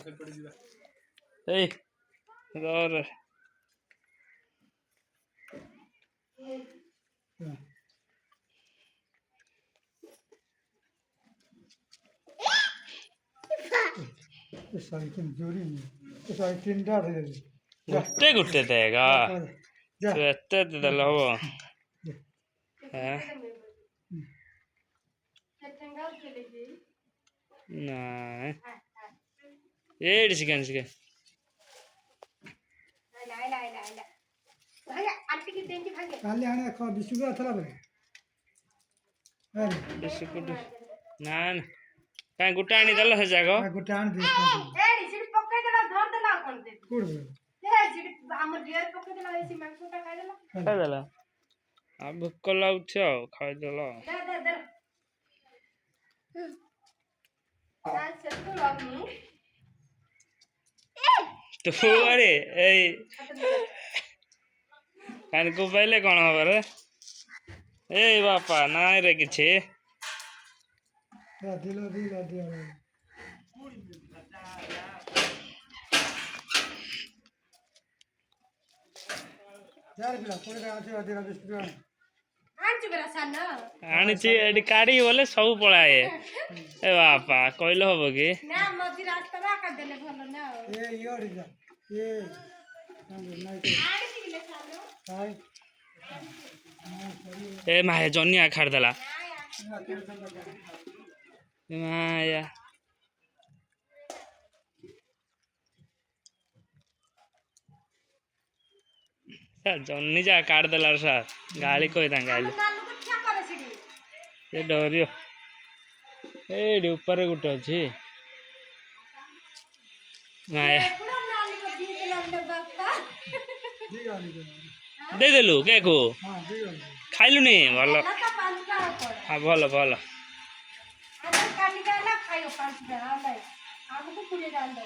ए और जोरी तीनटा गुट्टे गुट्टे देगा तो एते दल हो है ना ये चिकन चिकन काले आने खा बिस्कुट अथला बे बिस्कुट ना काई गुट्टा आनी दल है जागो गुट्टा आन दे एडी सिडी पक्के देला धर देला कोन दे कुड़ ए सिडी हमर डियर पक्के देला एसी मांसटा खाइ देला खाई देला अब भूख लाउछ खाई देला दे दे दे आज से तो लगनी तू अरे ए कान को पहले कौन हो रे ए बापा ना रे किछे दिलो दिलो दिलो यार बिला कोने का आछे दिलो बिस्कुट आंच बेरा सन आनी ची एडी काडी बोले सब पळाए ए बापा कइलो हबो की ना मजी रास्ता बा का देले भलो ना ए योर जा ए नाइ आड़ दिले सालो हाय ए माया जन्नी खाड़ देला माया जन्नी जा काट देला सर गाली कोई ता गाली नालू को क्या करे सिडी ये डरियो एडी ऊपर गुटे अछि माया पूरा नालू को दी देला अंडा बापा दे देलु के को हां दिलो खाइलु नी भलो ना तो पांचटा पड़ हां भलो भलो आधा काटी देला खाइयो पांचटा हां भाई आगु को पुले डाल दो